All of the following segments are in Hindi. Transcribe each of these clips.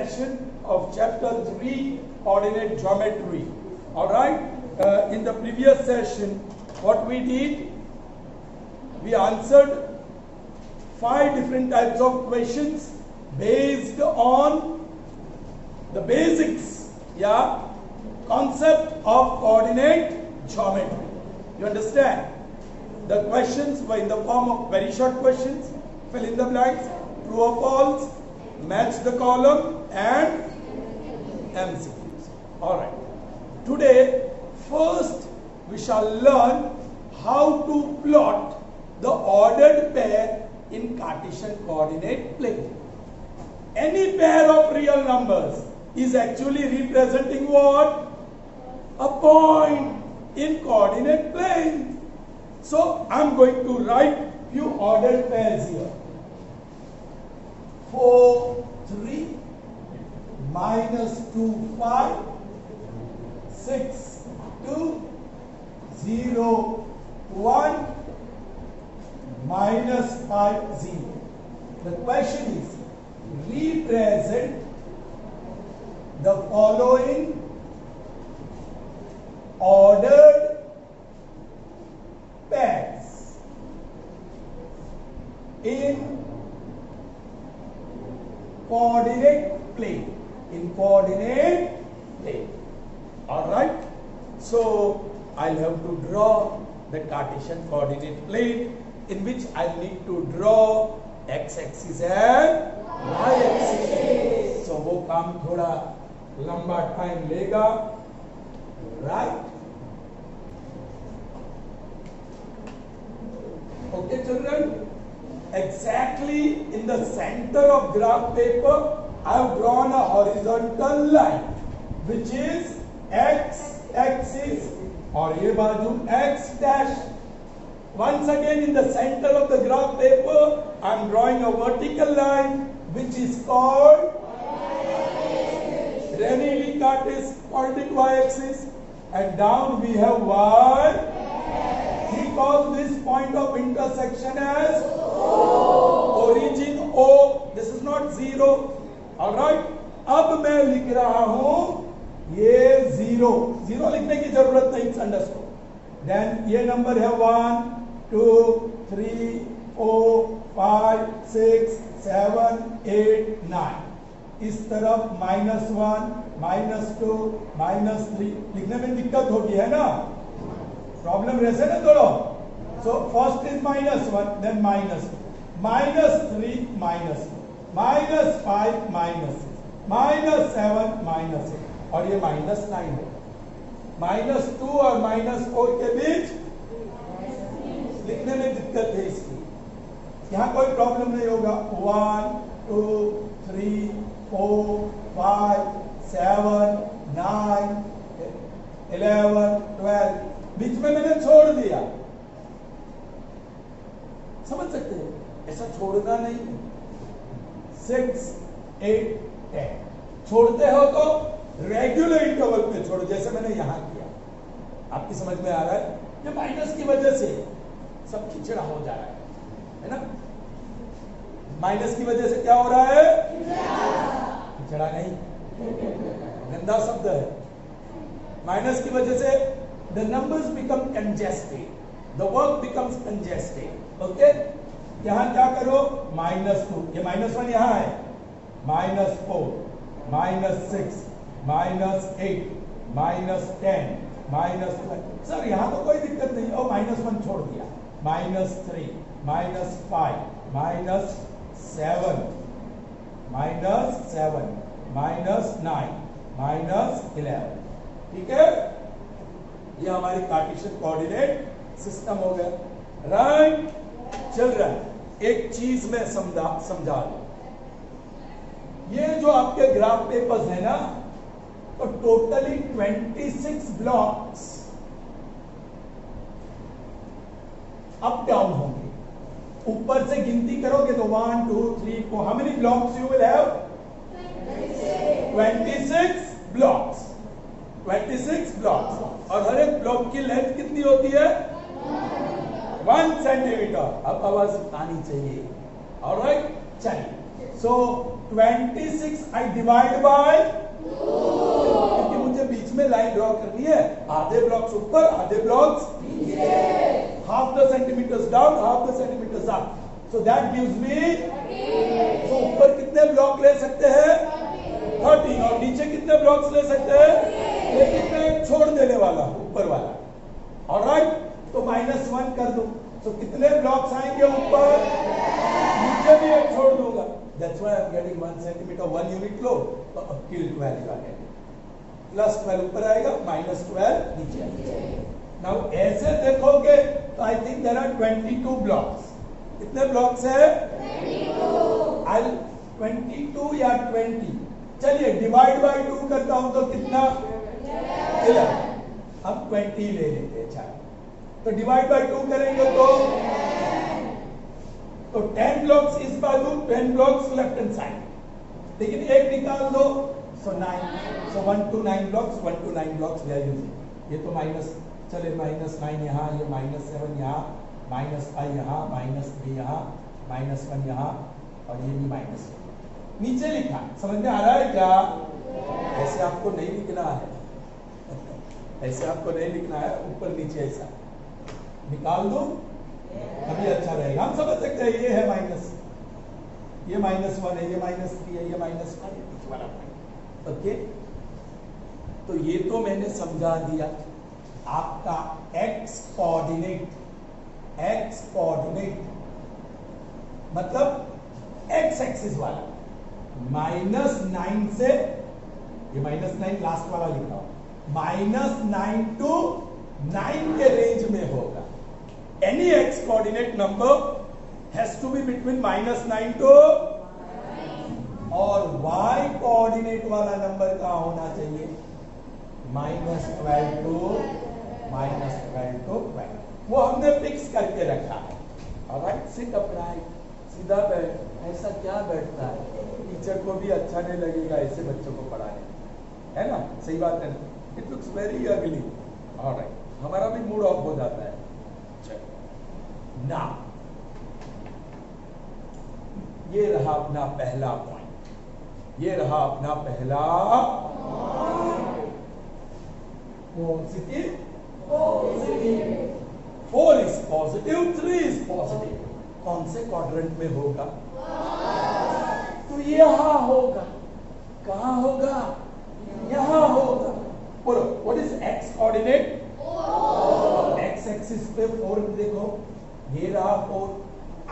session of chapter 3 coordinate geometry. All right, in the previous session what we did, we answered 5 different types of questions based on the basics, concept of coordinate geometry. You understand? The questions were in the form of very short questions, fill in the blanks, true or false, match the column, and MCQs. All right. Today, first we shall learn how to plot the ordered pair in Cartesian coordinate plane. Any pair of real numbers is actually representing what? A point in coordinate plane. So I am going to write few ordered pairs here. 4, 3, minus 2, 5, 6, 2, 0, 1, minus 5, 0. The question is, represent the following ordered pairs in coordinate plane. All right. So I'll have to draw the Cartesian coordinate plane, in which I'll need to draw x-axis and y-axis. So वो काम थोड़ा लंबा टाइम लेगा, right? Okay, children. Exactly in the center of graph paper, I have drawn a horizontal line, which is x-axis, और ये बाजू x dash. Once again, in the center of the graph paper, I am drawing a vertical line, which is called René Descartes called it y-axis, and down we have y. He calls this point of intersection as origin O. This is not 0. All right. अब मैं लिख रहा हूं ये 0. 0 लिखने की जरूरत नहीं, it's understood. Then ये नंबर है 1, 2, 3, 4, 5, 6, 7, 8, 9. इस तरफ -1, -2, -3 लिखने में दिक्कत होगी, है ना? प्रॉब्लम रहते ना थोड़ा. So first is -1, then -2, -3, -2, -5, -6, -7, -8, और ये -9 है. -2 और -4 के बीच लिखने में दिक्कत है इसकी. यहाँ कोई प्रॉब्लम नहीं होगा. 1, 2, 3, 4, 5, 7, 9, 11, 12. बीच में मैंने छोड़ दिया. समझ सकते हैं? ऐसा छोड़ना नहीं. 6, 8, 10. छोड़ते हो तो रेगुलर इंटरवल पे छोड़ो, जैसे मैंने यहां किया. आपकी समझ में आ रहा है? ये माइनस की वजह से सब खिचड़ा हो जा रहा है ना? माइनस की वजह से क्या हो रहा है? खिचड़ा नहीं, गंदा शब्द है. माइनस की वजह से the numbers become congested, the work becomes congested. Okay? यहां क्या करो? -2, ये -1 यहां है, -4, -6, -8, -10, -12. सर यहां तो कोई दिक्कत नहीं. और -1 छोड़ दिया. -3, -5, -7, -7, -9, -11. ठीक है? ये हमारी कार्टेशियन कोऑर्डिनेट सिस्टम हो गया. राइट चिल्ड्रन, एक चीज में समझा दो. ये जो आपके ग्राफ पेपर्स है ना, तो टोटली 26 ब्लॉक्स अप डाउन होंगे. ऊपर से गिनती करोगे तो 1, 2, 3, 4. How many blocks you will have? 26 blocks. 26 blocks. और हर एक ब्लॉक की लेंथ कितनी होती है? 1 सेंटीमीटर. अब आवाज आनी चाहिए. ऑलराइट, चलिए So 26 I divide by 2, क्योंकि मुझे बीच में लाइन ड्रॉ करनी है, आधे ब्लॉक्स ऊपर आधे ब्लॉक्स नीचे, half the centimeters down half the centimeters up, so that gives me 13. So ऊपर कितने ब्लॉक ले सकते हैं 13 और नीचे कितने ब्लॉक्स ले सकते हैं, लेकिन मैं एक छोड़ देने वाला हूं ऊपर वाला, ऑलराइट, तो -1 कर दूं, तो कितने ब्लॉक्स आएंगे ऊपर, नीचे भी एक छोड़ दूंगा, that's why I'm getting 1 centimeter 1 unit लो, तो अब किल 12 आ गया, +12 ऊपर आएगा, -12 नीचे आएगा। नाउ ऐसे देखोगे तो I think there are 22 blocks, कितने ब्लॉक्स है 22, 22 या 20, चलिए डिवाइड बाय 2 करता हूं तो कितना 11, अब 20 ले लेते हैं, चलो तो डिवाइड बाय 2 करेंगे तो 10 ब्लॉक्स इस बाजू 10 ब्लॉक्स लेफ्ट हैंड साइड, लेकिन एक निकाल दो, so 9, so 1 to 9 blocks, 1 to 9 blocks we are using, ये तो माइनस, चले -9 यहाँ, ये -7 यहाँ, -5 यहाँ, -3 यहाँ, -1 यहाँ, और ये भी -1 नीचे लिखा, समझ में आ रहा है क्या? ऐसे आपको नहीं लिखना है, ऐसे आपको नहीं लिखना है, ऊपर नीचे ऐसा निकाल दो, अभी अच्छा रहेगा, हम समझ सकते हैं, ये है माइनस, ये -1 है, ये -3 है, ये -1 है, बीच वाला पॉइंट, ओके, तो ये तो मैंने समझा दिया, आपका x कोऑर्डिनेट मतलब x एक्सिस वाला -9 से, ये -9 लास्ट वाला लिखा हूं, -9 to 9 के रेंज में होगा, any x coordinate number has to be between -9 to 9, और y कोऑर्डिनेट वाला नंबर का होना चाहिए -12 to -12, वो हमने फिक्स करके रखा है, ऑलराइट, सिट अपराइट, सीधा बैठ, ऐसा क्या बैठता है, टीचर को भी अच्छा नहीं लगेगा ऐसे बच्चों को पढ़ाने, है ना, सही बात है, it looks very ugly, alright, हमारा भी मूड ऑफ हो जाता है। ना ये रहा अपना पहला पॉइंट, ये रहा अपना पहला positive, 4 is positive, 3 is positive, कौन से क्वाड्रेंट में होगा, तो यहां होगा, कहां होगा, यहां होगा, बोलो what is x coordinate, x axis पे 4 देखो, ये रहा 4,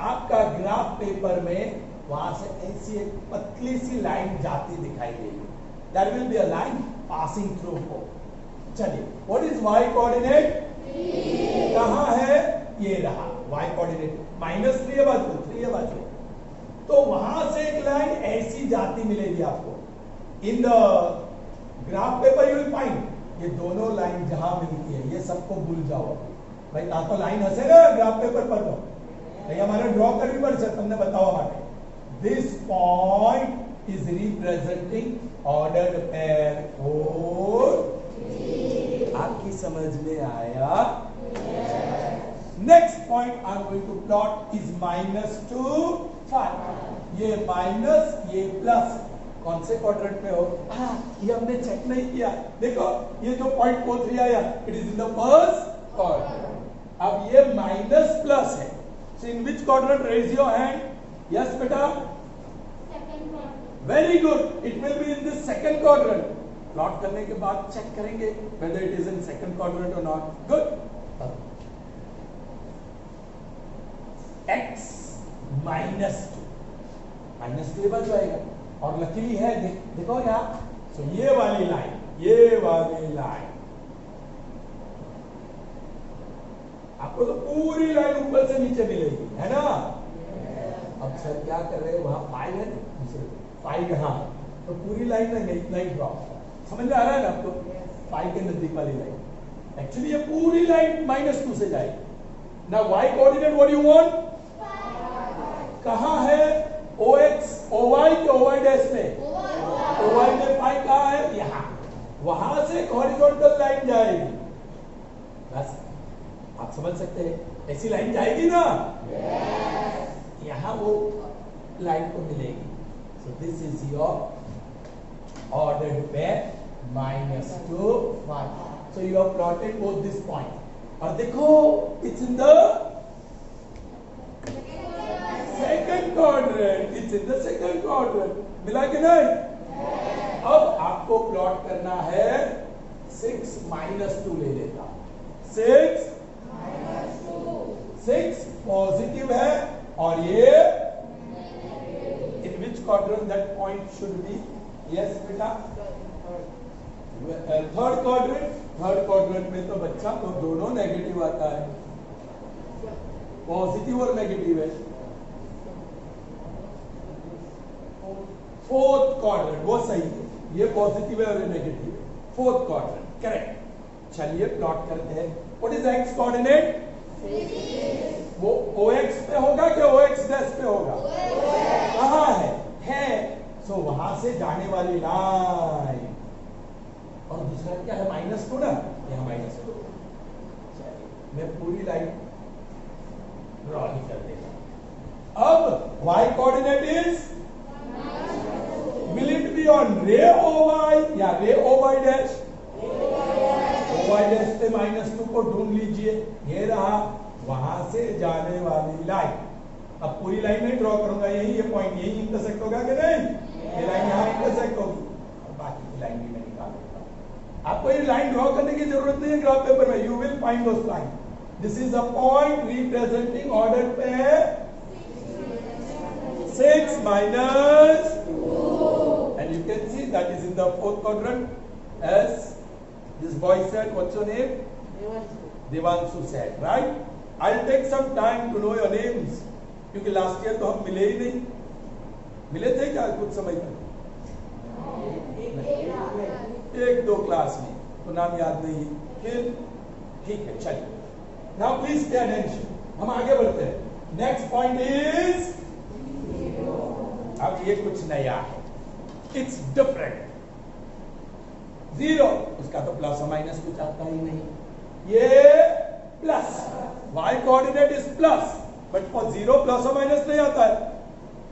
आपका ग्राफ पेपर में वहां से ऐसी एक पतली सी लाइन जाती दिखाई देगी, there will be a line passing through 4, चलिए व्हाट इज वाई कोऑर्डिनेट, कहां है, ये रहा वाई कोऑर्डिनेट, -3 है बाजू, 3 है बाजू, तो वहां से एक लाइन ऐसी जाती मिलेगी आपको, इन the graph paper you will find, ये दोनों लाइन जहां मिलती है, ये सबको भूल जाओ भाई, आ तो लाइन हसे ना ग्राफ पेपर पर, तो हमारे ड्रॉ करवी पड़શે, તમને बताવવા માટે, this point is representing ordered pair 4, आपकी समझ में आया? Next point I am going to plot is -2 5, ये माइनस ये प्लस, कौन से क्वाड्रेंट में हो, ये हमने चेक नहीं किया, देखो ये जो पॉइंट 43 आया, it is in the first quadrant, अब ये माइनस प्लस है, so in which quadrant, raise your hand, yes beta, second quadrant, very good, it will be in the second quadrant, plot करने के बाद चेक करेंगे whether it is in second quadrant or not, good, x -2 बच जाएगा, और लकीली है, देखो यहाँ, so ये वाली लाइन आपको तो पूरी लाइन ऊपर से नीचे मिलेगी, है ना, अब सर क्या कर रहे हैं, वहां 5 है, दूसरे 5 यहाँ, तो पूरी लाइन में इतना ही ड्रॉप, समझ में आ रहा है ना आपको, 5 के नजदीक वाली लाइन, एक्चुअली ये पूरी लाइन -2 से जाएगी ना, y coordinate what you want, कहां है, OX, OY के OY डैश में, OY में 5 कहां है, यहां, वहां से हॉरिजॉन्टल लाइन जाएगी, बस आप समझ सकते हैं, ऐसी लाइन जाएगी ना, yes. यहां वो लाइन को मिलेगी, So this is your ordered pair -2, 5. So you have plotted both this point. और देखो it's in the second quadrant. It's in the second quadrant. मिला कि नहीं? अब आपको प्लॉट करना है 6 -2 ले लेता. 6 पॉजिटिव है और ये in which quadrant that point should be? Yes बेटा, थर्ड क्वाड्रेंट में तो बच्चा तो दोनों नेगेटिव आता है, पॉजिटिव और नेगेटिव है. फोर्थ क्वाड्रेंट वो सही है, ये पॉजिटिव है और ये नेगेटिव है. Fourth quadrant correct. चलिए प्लॉट करते हैं. What is x coordinate? वो OX पे होगा कि OX डैश पे होगा? कहाँ है? सो वहां से जाने वाली लाइन. और दूसरा क्या है? -2 ना, यहाँ -2. मैं पूरी लाइन ड्रॉ ही कर देता. अब y coordinate is, will it be on ray OY या ray OY dash? OY dash पे -2 को ढूंढ लीजिए. ये रहा वहां से जाने वाली लाइन. अब पूरी लाइन नहीं ड्रॉ करूंगा, यही ये पॉइंट यही इंटरसेक्ट होगा कि नहीं? ये लाइन यहाँ इंटरसेक्ट होगी और बाकी की लाइन भी मैं निकाल देता हूं. आपको ये लाइन ड्रॉ करने की जरूरत नहीं है ग्राफ पेपर में. You will find those line. This is a point representing order pair 6 -2 and you can see that is in the fourth quadrant. As this boy said, what's your name? Devanshu said, right? I'll take some time to know your names क्योंकि लास्ट ईयर तो हम मिले ही नहीं. मिले थे क्या कुछ समय तक? 1-2 क्लास में तो नाम याद नहीं है. फिर ठीक है, चलिए. Now please pay attention. हम आगे बढ़ते हैं. नेक्स्ट पॉइंट इज, अब ये कुछ नया है. It's different. 0 उसका तो प्लस और माइनस कुछ आता ही नहीं. ये plus, y coordinate is plus, but for 0 plus और माइनस नहीं आता है.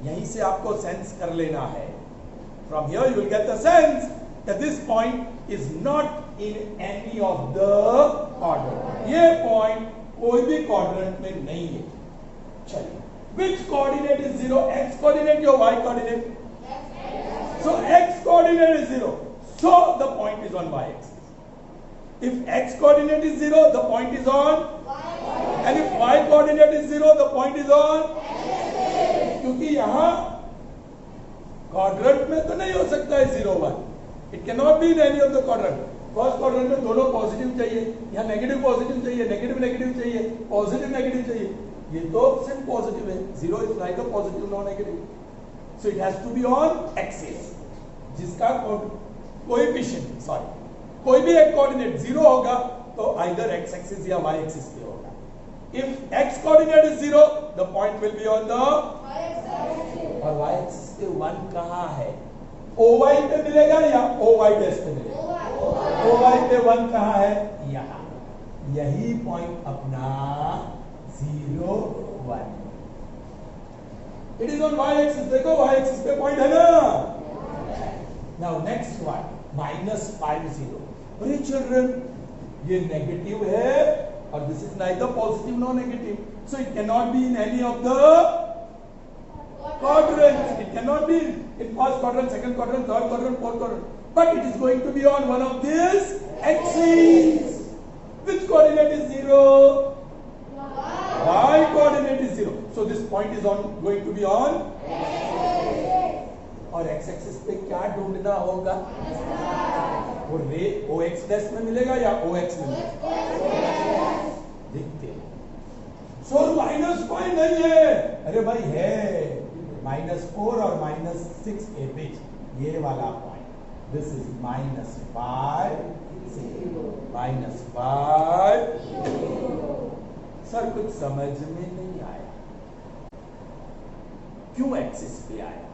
यहीं से आपको सेंस कर लेना है. From here you will get the sense that this point is not in any of the quadrant. ये पॉइंट कोई भी क्वाड्रेंट में नहीं है. चलिए, which coordinate is 0? X coordinate or y coordinate? So x coordinate is 0. So the point is on y axis. If x coordinate is 0, the point is on and if y coordinate is 0, the point is on क्योंकि यहां क्वाड्रेंट में तो नहीं हो सकता है 0 1. It cannot be in any of the quadrant. First quadrant में दोनों पॉजिटिव चाहिए, यहाँ नेगेटिव पॉजिटिव चाहिए, नेगेटिव नेगेटिव चाहिए, पॉजिटिव नेगेटिव चाहिए. ये तो सिर्फ पॉजिटिव है. 0 is neither positive nor negative. So it has to be on axis, जिसका कोएफिशिएंट कोई भी एक कोऑर्डिनेट 0 होगा तो आइदर x एक्सिस या y एक्सिस पे होगा. If x coordinate is 0, the point will be on the y axis. और y एक्सिस पे 1 कहां है? OY पे मिलेगा या OY डैश पे मिलेगा? OY पे 1 कहां है? यहां. यही पॉइंट अपना 0 1. It is on y axis. देखो y एक्सिस पे पॉइंट है ना. Now next one, -5 0. अरे चिल्ड्रन, ये नेगेटिव है और this is neither positive nor negative. So it can not be in any of the quadrants. It cannot be in first quadrant, second quadrant, third quadrant, fourth quadrant. But it is going to be on one of these axes. Which coordinate is 0? Y coordinate is 0. So this point is going to be on और x एक्सिस पे क्या ढूंढना होगा? वो रे OX डैश में मिलेगा या OX में मिलेगा? देखते हैं. सो माइनस पॉइंट नहीं है. अरे भाई है, -4 और -6 के बीच ये वाला पॉइंट. दिस इज -5 सर कुछ समझ में नहीं आया. क्यों एक्सिस पे आया?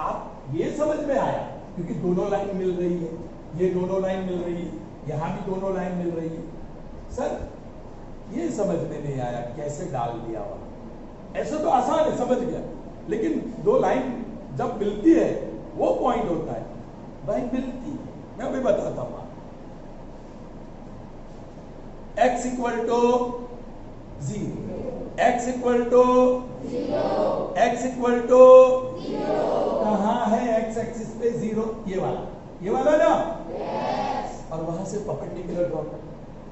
आप ये समझ में आया क्योंकि दोनों लाइन मिल रही है, ये दोनों लाइन मिल रही है, यहां भी दोनों लाइन मिल रही है. सर ये समझ में नहीं आया कैसे डाल दिया वहां. ऐसे तो आसान है, समझ गया, लेकिन दो लाइन जब मिलती है वो पॉइंट होता है भाई, मिलती है। मैं अभी बताता हूं। x equal to 0, x equal to 0, x equal to 0। कहां है x एक्सिस पे 0? ये वाला ना? yes। और वहां से परपेंडिकुलर ड्रॉ करो,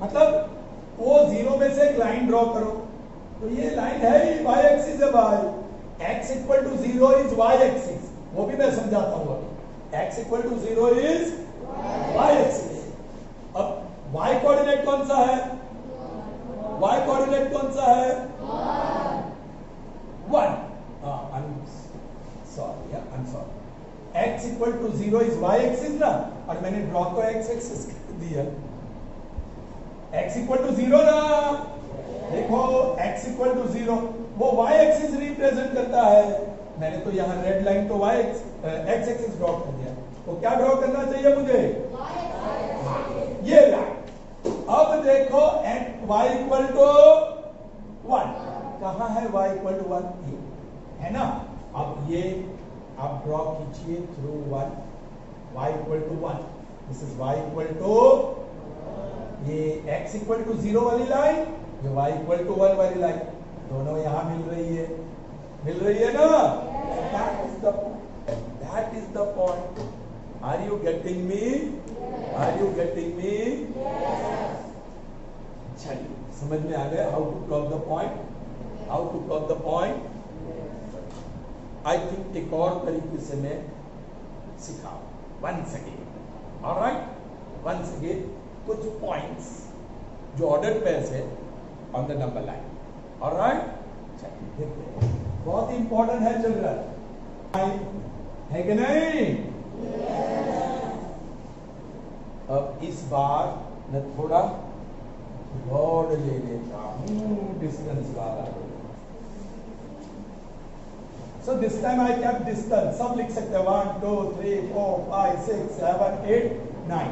मतलब वो 0 में से एक लाइन ड्रॉ करो। तो ये लाइन है ही y एक्सिस है भाई। x equal to 0 is y axis, वो भी मैं समझाता हूं अभी। x equal to 0 is y axis. अब y कोऑर्डिनेट कौन सा है? y कोऑर्डिनेट कौन सा है? 1। I'm sorry. x equal to 0 is y axis ना, और मैंने ड्रॉ को x एक्सिस कर दिया। x इक्वल टू 0 ना, देखो x इक्वल टू 0 वो y एक्सिस रिप्रेजेंट करता है। मैंने तो यहाँ रेड लाइन तो x एक्सिस ड्रॉ कर दिया। तो क्या ड्रॉ करना चाहिए मुझे? ये लाइन। अब देखो y इक्वल टू 1, कहां है y इक्वल टू 1? है ना? अब ये आप ड्रॉ कीजिए through 1, y equal to 1, this is y equal to, ये x इक्वल टू 0 वाली लाइन, ये y इक्वल टू 1 वाली लाइन, दोनों यहां मिल रही है ना? That is the point. Are you getting me? Are you getting me? चलिए, समझ में आ गया how to plot the point? How to plot the point? I think एक और तरीके से मैं सिखाऊं। once again कुछ points जो ordered pairs है on the number line. alright? चलिए देखते हैं, बहुत इंपॉर्टेंट है चिल्ड्रन, है कि नहीं? अब इस बार मैं थोड़ा रॉड ले लेता हूं डिस्टेंस वाला। So this time I kept distance, सब लिख सकते हैं 1 2 3 4 5 6 7 8 9,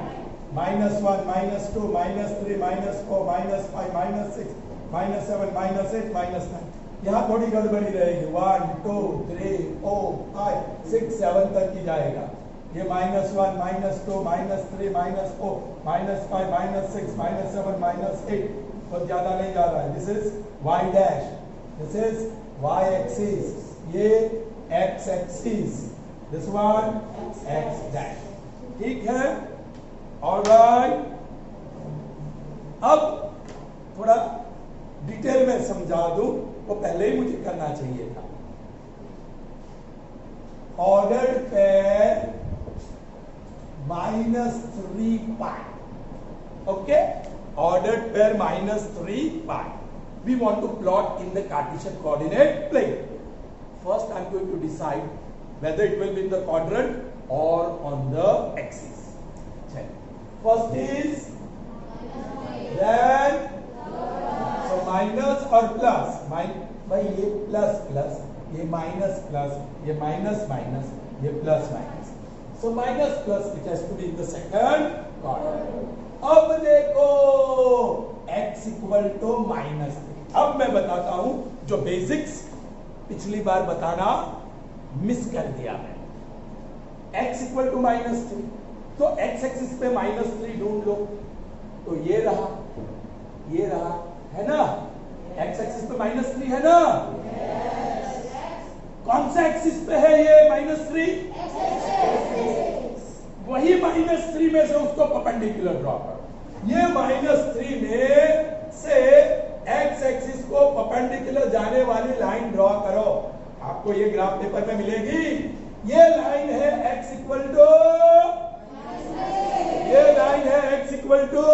-1 -2 -3 -4 -5 -6 -7 -8 -9। यहाँ थोड़ी गड़बड़ी रहेगी, 1 2 3 4 5 6 7 तक की जाएगा। ये -1 -2 -3 -4 -5 -6 -7 -8 तो ज्यादा नहीं जा रहा है। This is y dash, this is y axis, ये x axis, this one x dash. ठीक है? ऑलराइट। अब थोड़ा डिटेल में समझा दूं, वो पहले ही मुझे करना चाहिए था। Ordered pair -3 pi, okay? Ordered pair -3 pi. We want to plot in the Cartesian coordinate plane. First, I am going to decide whether it will be in the quadrant or on the axis. First is then, so minus or plus, by ये plus plus, ये minus plus, ये minus minus, ये plus minus. So minus plus it has to be in the second quadrant. अब देखो x इक्वल टू -3। अब मैं बताता हूं जो बेसिक्स पिछली बार बताना मिस कर दिया मैं। x इक्वल टू -3, तो x एक्सिस पे -3 ढूंढ लो, तो ये रहा है ना? x एक्सिस पे -3 है ना? कौन सा एक्सिस पे है ये -3? वही -3 में से उसको परपेंडिकुलर ड्रॉ करो। ये -3 में से x एक्सिस को परपेंडिकुलर जाने वाली लाइन ड्रॉ करो। आपको ये ग्राफ पेपर में मिलेगी। ये लाइन है x इक्वल टू, ये लाइन है x equal to,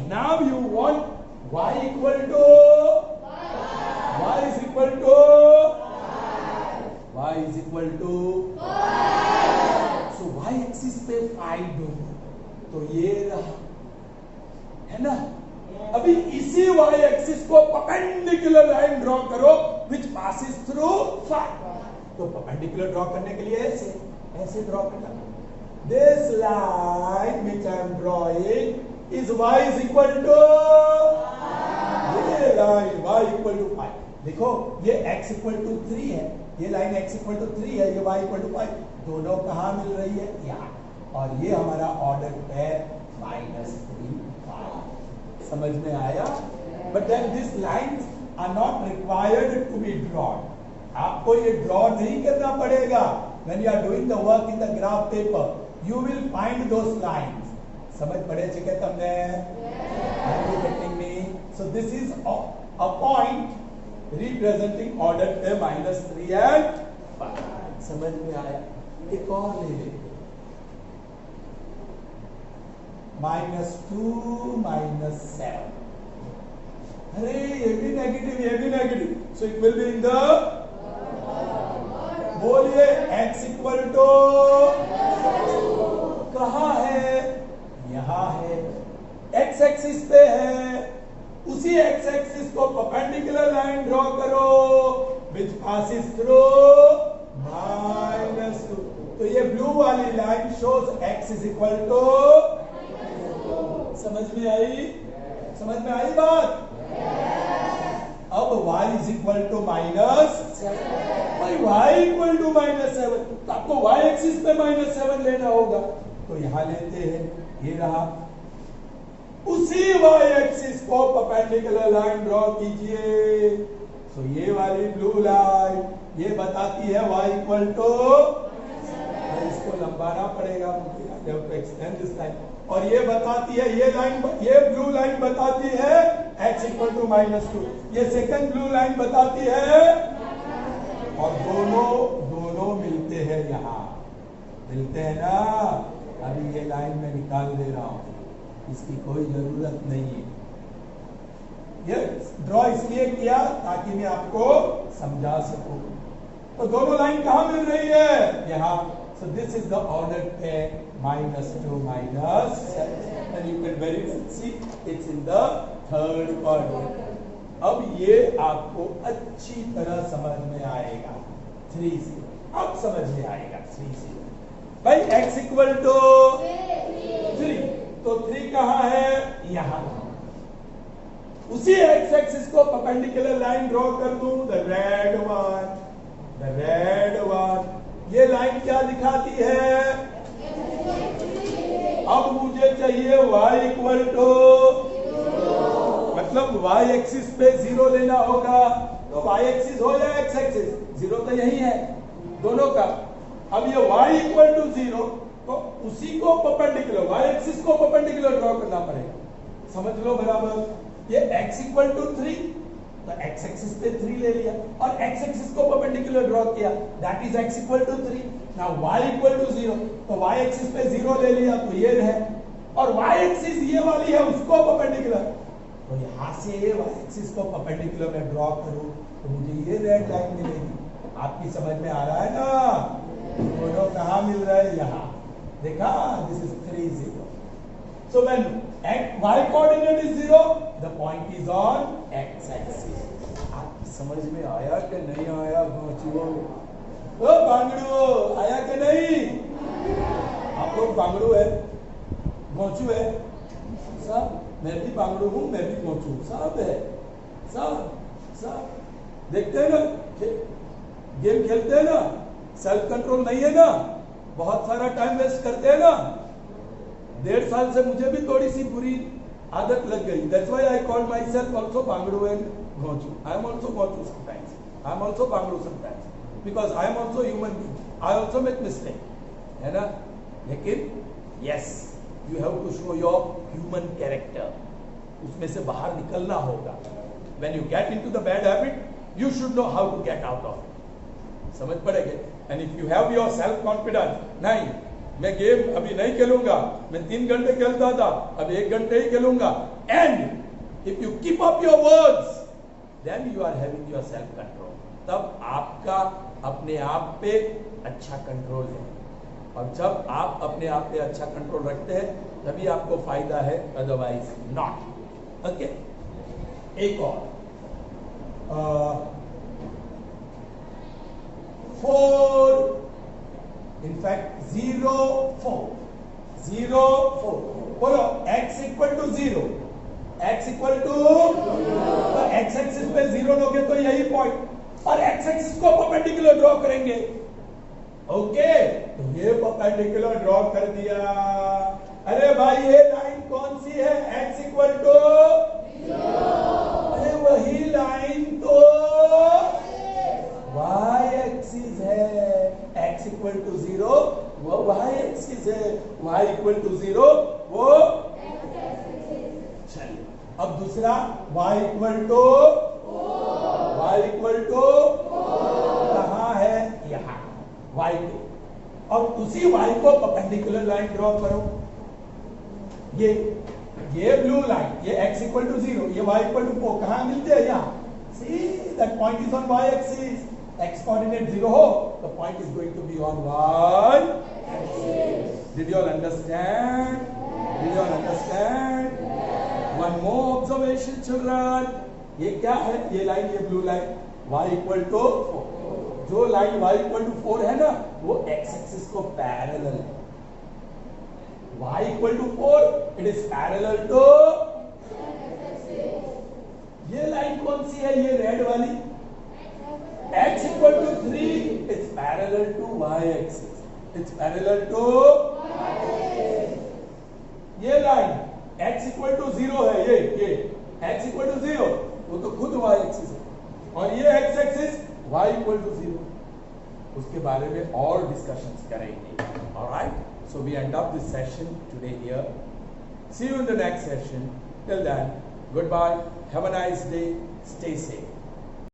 now you want y equal to, y is equal to, y is equal to, so y axis पे 5 ढूंढो, तो ये रहा, है ना? अभी इसी y एक्सिस को परपेंडिकुलर लाइन ड्रॉ करो which passes through 5। तो परपेंडिकुलर ड्रॉ करने के लिए ऐसे ड्रॉ करना। This line which I am drawing is y is equal to, ये लाइन y equal to 5। देखो ये x इक्वल टू 3 है, ये लाइन x इक्वल टू 3 है, ये y इक्वल टू 5, दोनों कहाँ मिल रही है? यहाँ। और ये हमारा ऑर्डर है -3 5। समझ में आया? But then this lines are not required to be drawn. आपको ये ड्रॉ नहीं करना पड़ेगा। When you are doing the work in the graph paper you will find those lines. समझ पड़े છે કે તમને? Are you getting me? So this is a point representing order A -3 and 5। समझ में आया? एक और ले ले, -2 -7। अरे ये भी negative, so it will be in the, बोलिए x इक्वल टू कहाँ है? यहाँ है, x एक्सिस पे है। उसी x एक्सिस को परपेंडिकुलर लाइन ड्रॉ करो which passes through -2। तो ये ब्लू वाली line shows x is equal to, समझ में आई? समझ में आई बात? अब y इज इक्वल टू -7। भाई y इक्वल टू -7 तो आपको y एक्सिस पे -7 लेना होगा, तो यहां लेते हैं, ये रहा। उसी y एक्सिस को परपेंडिकुलर लाइन ड्रॉ कीजिए। सो ये वाली ब्लू लाइन ये बताती है y इक्वल टू, इसको लंबाना पड़ेगा मुझे, टू एक्सटेंड दिस लाइन। और ये बताती है, ये लाइन, ये ब्लू लाइन बताती है x इक्वल टू -2, ये सेकंड ब्लू लाइन बताती है, और दोनों मिलते हैं, यहाँ मिलते हैं ना। अभी ये लाइन मैं निकाल दे रहा हूं, इसकी कोई जरूरत नहीं है। ये ड्रॉ इसलिए किया ताकि मैं आपको समझा सकूं। तो दोनों लाइन कहां मिल रही है? यहाँ। So this is the ordered pair -2 -7, and you can very well see it's in the third quadrant। अब ये आपको अच्छी तरह समझ में आएगा 3 से, अब समझ में आएगा 3 से। भाई x इक्वल टू 3, तो 3 कहाँ है? यहाँ। उसी x एक्सिस को परपेंडिकुलर लाइन ड्रॉ कर दूं, द रेड वन। ये लाइन क्या दिखाती है? अब मुझे चाहिए y इक्वल टू, मतलब y एक्सिस पे 0 लेना होगा, तो y एक्सिस हो या x एक्सिस, 0 तो यही है दोनों का। अब ये y इक्वल टू 0, तो उसी को परपेंडिकुलर, y एक्सिस को परपेंडिकुलर ड्रॉ करना पड़ेगा। समझ लो बराबर? ये x इक्वल टू 3, तो x एक्सिस पे 3 ले लिया, और x एक्सिस को परपेंडिकुलर ड्रॉ किया, that is x equal to 3। Now y equal to 0, तो y एक्सिस पे 0 ले लिया, तो ये है, और y एक्सिस ये वाली है, उसको परपेंडिकुलर, तो यहां से y एक्सिस को परपेंडिकुलर में ड्रॉ करूं, तो मुझे ये रेड लाइन मिलेगी। आपकी समझ में आ रहा है ना? दोनों कहां मिल रहा है? यहाँ। देखा? This is 3 0। So when y coordinate is 0, the point is on x axis। आपकी समझ में आया कि नहीं आया? ओ बांगड़ू आया कि नहीं? आप लोग बांगड़ू है, गोचू है सब, मैं भी बांगड़ू हूं, मैं भी गोचू, सब है, सब देखते हैं ना, गेम खेलते हैं ना, सेल्फ कंट्रोल नहीं है ना, बहुत सारा टाइम वेस्ट करते हैं ना। 1.5 साल से मुझे भी थोड़ी सी बुरी आदत लग गई। That's why I call myself also Bangru and Gochu। I am also Gochu sometimes। I am also Bangru sometimes because I am also human being। I also make mistake, है ना? लेकिन yes, you have to show your human character। उसमें से बाहर निकलना होगा। When you get into the bad habit, you should know how to get out of it। समझ पड़ेगी? And if you have your self confidence, नहीं मैं गेम अभी नहीं खेलूंगा, मैं 3 घंटे खेलता था, अब 1 घंटे ही खेलूंगा, and if you keep up your words then you are having your self control. तब आपका अपने आप पे अच्छा कंट्रोल है, और जब आप अपने आप पे अच्छा कंट्रोल रखते हैं तभी आपको फायदा है, अदरवाइज नॉट। ओके, एक और 4, in fact 0 4 बोलो x equal to 0, x equal to, तो x एक्सिस पे 0 लोगे तो यही पॉइंट, और x एक्सिस को परपेंडिकुलर ड्रॉ करेंगे। ओके, तो ये परपेंडिकुलर ड्रॉ कर दिया। अरे भाई ये लाइन कौन सी है? x इक्वल टू, अरे वही लाइन तो y एक्सिस है। x इक्वल टू 0 वो y एक्सिस है, y इक्वल टू 0 वो। चलिए अब दूसरा y इक्वल टू, कहां है? यहां y पे, और उसी y को परपेंडिकुलर लाइन ड्रॉ करो। ये ब्लू लाइन, ये x इक्वल टू 0, ये y इक्वल टू 4, कहां मिलते हैं? यहाँ। See that point is on y axis. X coordinate 0 हो, the point is going to be on y axis. Did you all understand? Did you all understand? One more observation, children. ये क्या है? ये लाइन, ये blue line y equal to 4, जो लाइन y इक्वल टू 4 है ना, वो x एक्सिस को पैरेलल है। y equal to 4, it is parallel to, ये लाइन कौन सी है? ये रेड वाली, x equal to 3, it's parallel to y axis, it's parallel to. ये लाइन x इक्वल टू 0 है, ये x इक्वल टू 0, वो तो खुद y एक्सिस है, और ये x axis y equal to 0। उसके बारे में और डिस्कशंस करेंगे। Alright, so we end up this session today here. See you in the next session. Till then, goodbye, have a nice day, stay safe.